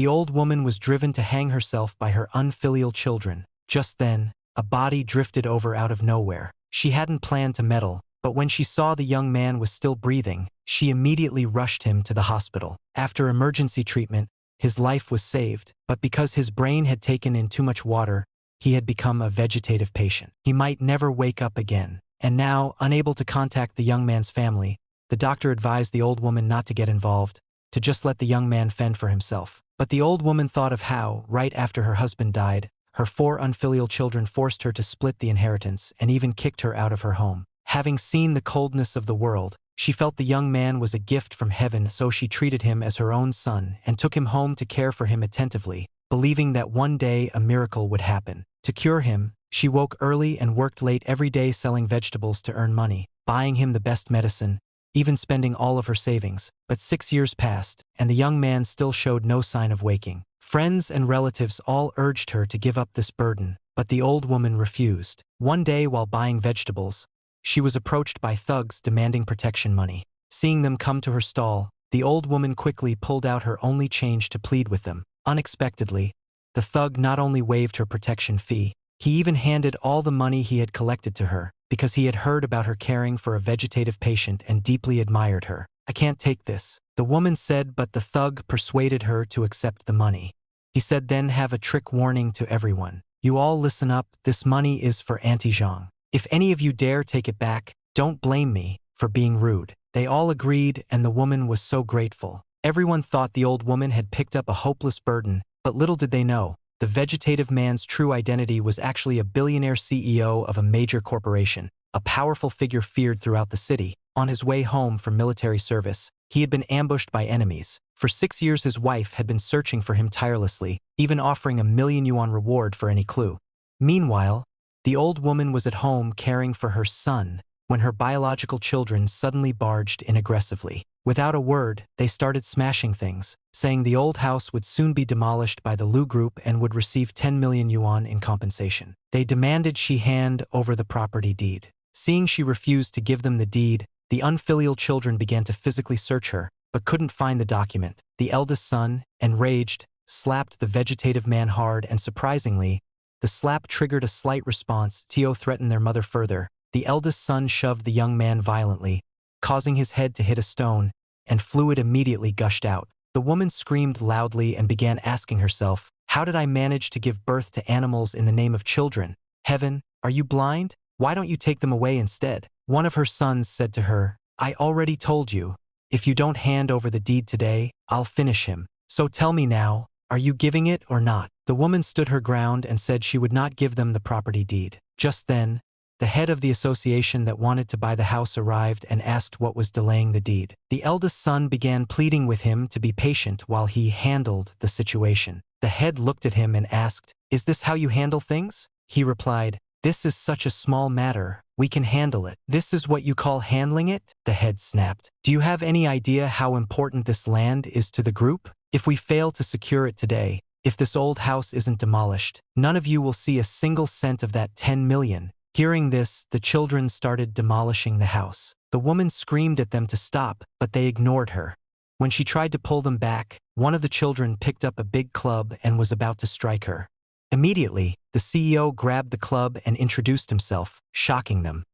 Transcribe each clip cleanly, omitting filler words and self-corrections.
The old woman was driven to hang herself by her unfilial children. Just then, a body drifted over out of nowhere. She hadn't planned to meddle, but when she saw the young man was still breathing, she immediately rushed him to the hospital. After emergency treatment, his life was saved, but because his brain had taken in too much water, he had become a vegetative patient. He might never wake up again. And now, unable to contact the young man's family, the doctor advised the old woman not to get involved, to just let the young man fend for himself. But the old woman thought of how, right after her husband died, her 4 unfilial children forced her to split the inheritance and even kicked her out of her home. Having seen the coldness of the world, she felt the young man was a gift from heaven, so she treated him as her own son and took him home to care for him attentively, believing that one day a miracle would happen. To cure him, she woke early and worked late every day selling vegetables to earn money, buying him the best medicine, even spending all of her savings. But 6 years passed, and the young man still showed no sign of waking. Friends and relatives all urged her to give up this burden, but the old woman refused. One day while buying vegetables, she was approached by thugs demanding protection money. Seeing them come to her stall, the old woman quickly pulled out her only change to plead with them. Unexpectedly, the thug not only waived her protection fee, he even handed all the money he had collected to her, because he had heard about her caring for a vegetative patient and deeply admired her. "I can't take this," the woman said, but the thug persuaded her to accept the money. He said, "Then have a trick warning to everyone. You all listen up, this money is for Auntie Zhang. If any of you dare take it back, don't blame me for being rude." They all agreed, and the woman was so grateful. Everyone thought the old woman had picked up a hopeless burden, but little did they know, the vegetative man's true identity was actually a billionaire CEO of a major corporation, a powerful figure feared throughout the city. On his way home from military service, he had been ambushed by enemies. For 6 years his wife had been searching for him tirelessly, even offering a $1,000,000 reward for any clue. Meanwhile, the old woman was at home caring for her son when her biological children suddenly barged in aggressively. Without a word, they started smashing things, saying the old house would soon be demolished by the Lu Group and would receive 10 million yuan in compensation. They demanded she hand over the property deed. Seeing she refused to give them the deed, the unfilial children began to physically search her, but couldn't find the document. The eldest son, enraged, slapped the vegetative man hard, and surprisingly, the slap triggered a slight response. Tio threatened their mother further. The eldest son shoved the young man violently, causing his head to hit a stone, and fluid immediately gushed out. The woman screamed loudly and began asking herself, "How did I manage to give birth to animals in the name of children? Heaven, are you blind? Why don't you take them away instead?" One of her sons said to her, "I already told you, if you don't hand over the deed today, I'll finish him. So tell me now, are you giving it or not?" The woman stood her ground and said she would not give them the property deed. Just then, the head of the association that wanted to buy the house arrived and asked what was delaying the deed. The eldest son began pleading with him to be patient while he handled the situation. The head looked at him and asked, "Is this how you handle things?" He replied, "This is such a small matter, we can handle it." "This is what you call handling it?" the head snapped. "Do you have any idea how important this land is to the group? If we fail to secure it today, if this old house isn't demolished, none of you will see a single cent of that 10 million. Hearing this, the children started demolishing the house. The woman screamed at them to stop, but they ignored her. When she tried to pull them back, one of the children picked up a big club and was about to strike her. Immediately, the CEO grabbed the club and introduced himself, shocking them.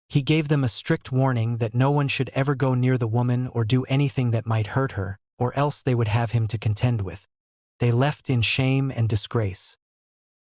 He gave them a strict warning that no one should ever go near the woman or do anything that might hurt her, or else they would have him to contend with. They left in shame and disgrace.